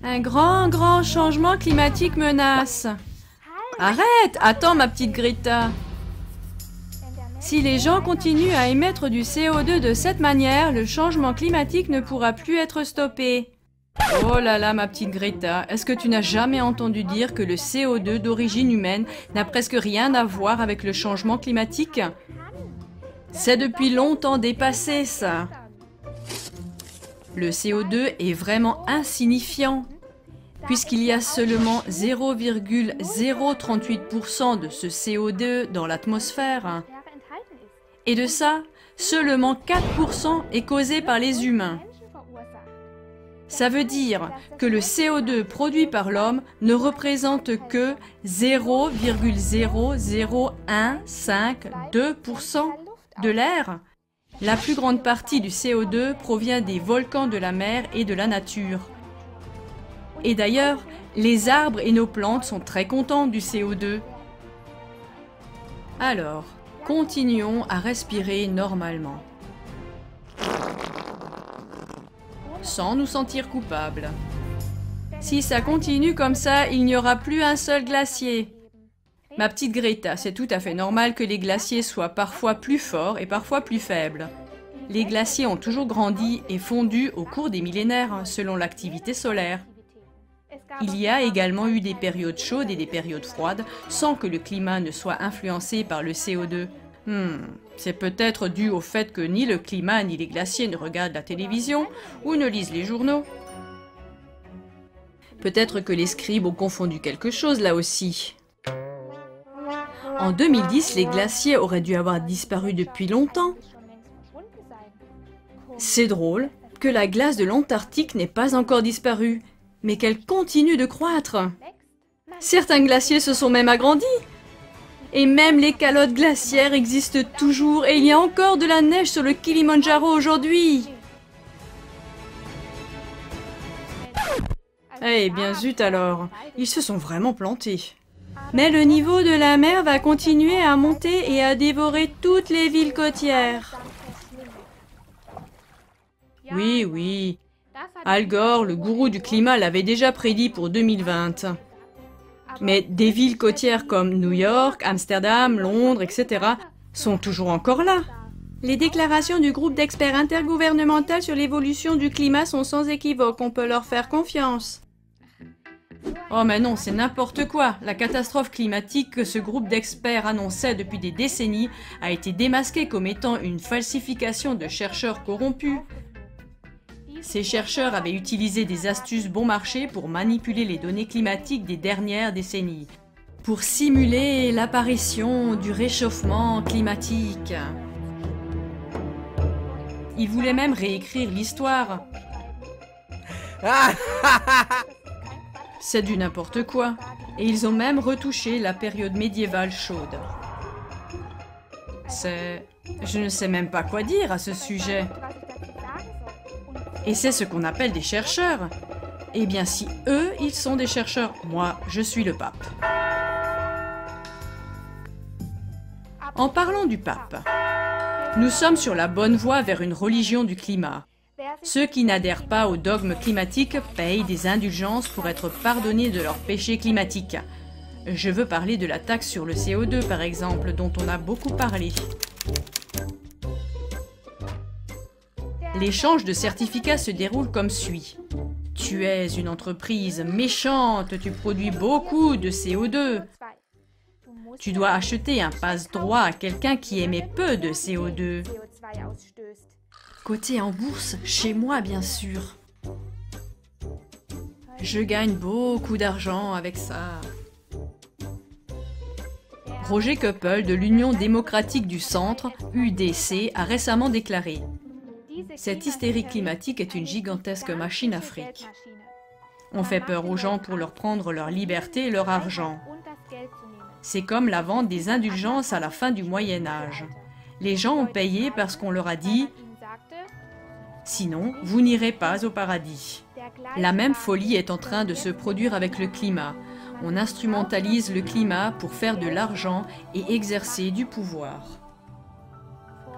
Un grand changement climatique menace. Arrête! Attends, ma petite Greta. Si les gens continuent à émettre du CO2 de cette manière, le changement climatique ne pourra plus être stoppé. Oh là là, ma petite Greta, est-ce que tu n'as jamais entendu dire que le CO2 d'origine humaine n'a presque rien à voir avec le changement climatique? C'est depuis longtemps dépassé, ça. Le CO2 est vraiment insignifiant, puisqu'il y a seulement 0,038% de ce CO2 dans l'atmosphère. Et de ça, seulement 4% est causé par les humains. Ça veut dire que le CO2 produit par l'homme ne représente que 0,00152% de l'air. La plus grande partie du CO2 provient des volcans de la mer et de la nature. Et d'ailleurs, les arbres et nos plantes sont très contents du CO2. Alors, continuons à respirer normalement, sans nous sentir coupables. Si ça continue comme ça, il n'y aura plus un seul glacier. Ma petite Greta, c'est tout à fait normal que les glaciers soient parfois plus forts et parfois plus faibles. Les glaciers ont toujours grandi et fondu au cours des millénaires, selon l'activité solaire. Il y a également eu des périodes chaudes et des périodes froides, sans que le climat ne soit influencé par le CO2. C'est peut-être dû au fait que ni le climat ni les glaciers ne regardent la télévision ou ne lisent les journaux. Peut-être que les scribes ont confondu quelque chose là aussi. En 2010, les glaciers auraient dû avoir disparu depuis longtemps. C'est drôle que la glace de l'Antarctique n'ait pas encore disparu, mais qu'elle continue de croître. Certains glaciers se sont même agrandis. Et même les calottes glaciaires existent toujours et il y a encore de la neige sur le Kilimandjaro aujourd'hui. Eh bien zut alors, ils se sont vraiment plantés. Mais le niveau de la mer va continuer à monter et à dévorer toutes les villes côtières. Oui. Al Gore, le gourou du climat, l'avait déjà prédit pour 2020. Mais des villes côtières comme New York, Amsterdam, Londres, etc. sont toujours encore là. Les déclarations du groupe d'experts intergouvernemental sur l'évolution du climat sont sans équivoque, on peut leur faire confiance. Oh mais non, c'est n'importe quoi. La catastrophe climatique que ce groupe d'experts annonçait depuis des décennies a été démasquée comme étant une falsification de chercheurs corrompus. Ces chercheurs avaient utilisé des astuces bon marché pour manipuler les données climatiques des dernières décennies, pour simuler l'apparition du réchauffement climatique. Ils voulaient même réécrire l'histoire. C'est du n'importe quoi. Et ils ont même retouché la période médiévale chaude. Je ne sais même pas quoi dire à ce sujet. Et c'est ce qu'on appelle des chercheurs. Eh bien, si eux, ils sont des chercheurs, moi, je suis le pape. En parlant du pape, nous sommes sur la bonne voie vers une religion du climat. Ceux qui n'adhèrent pas au dogme climatique payent des indulgences pour être pardonnés de leurs péchés climatiques. Je veux parler de la taxe sur le CO2, par exemple, dont on a beaucoup parlé. L'échange de certificats se déroule comme suit. Tu es une entreprise méchante, tu produis beaucoup de CO2. Tu dois acheter un passe-droit à quelqu'un qui émet peu de CO2. Coté en bourse, chez moi bien sûr. Je gagne beaucoup d'argent avec ça. Roger Koppel de l'Union démocratique du Centre, UDC, a récemment déclaré: cette hystérie climatique est une gigantesque machine à fric. On fait peur aux gens pour leur prendre leur liberté et leur argent. C'est comme la vente des indulgences à la fin du Moyen-Âge. Les gens ont payé parce qu'on leur a dit « Sinon, vous n'irez pas au paradis ». La même folie est en train de se produire avec le climat. On instrumentalise le climat pour faire de l'argent et exercer du pouvoir.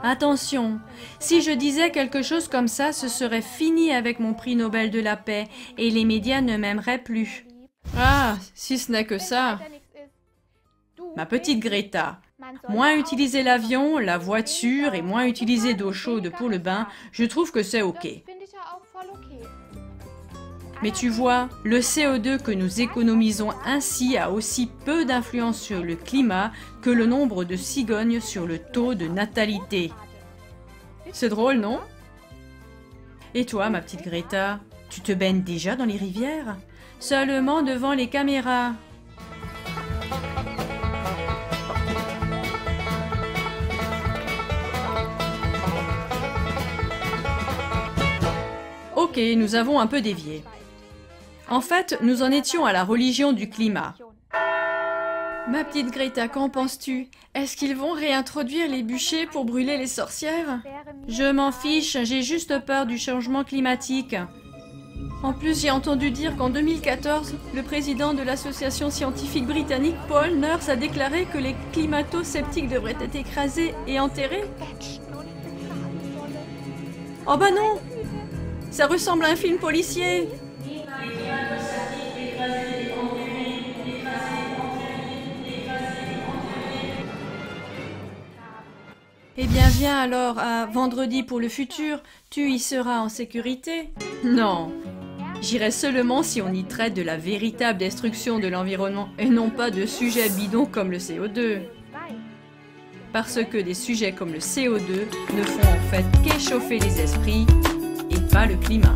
Attention, si je disais quelque chose comme ça, ce serait fini avec mon prix Nobel de la paix et les médias ne m'aimeraient plus. Ah, si ce n'est que ça. Ma petite Greta, moins utiliser l'avion, la voiture et moins utiliser d'eau chaude pour le bain, je trouve que c'est ok. Mais tu vois, le CO2 que nous économisons ainsi a aussi peu d'influence sur le climat que le nombre de cigognes sur le taux de natalité. C'est drôle, non? Et toi, ma petite Greta, tu te baignes déjà dans les rivières? Seulement devant les caméras. Ok, nous avons un peu dévié. En fait, nous en étions à la religion du climat. Ma petite Greta, qu'en penses-tu? Est-ce qu'ils vont réintroduire les bûchers pour brûler les sorcières? Je m'en fiche, j'ai juste peur du changement climatique. En plus, j'ai entendu dire qu'en 2014, le président de l'association scientifique britannique, Paul Nurse, a déclaré que les climato-sceptiques devraient être écrasés et enterrés. Oh bah non! Ça ressemble à un film policier! Eh bien, viens alors à vendredi pour le futur, tu y seras en sécurité. Non, j'irai seulement si on y traite de la véritable destruction de l'environnement et non pas de sujets bidons comme le CO2. Parce que des sujets comme le CO2 ne font en fait qu'échauffer les esprits et pas le climat.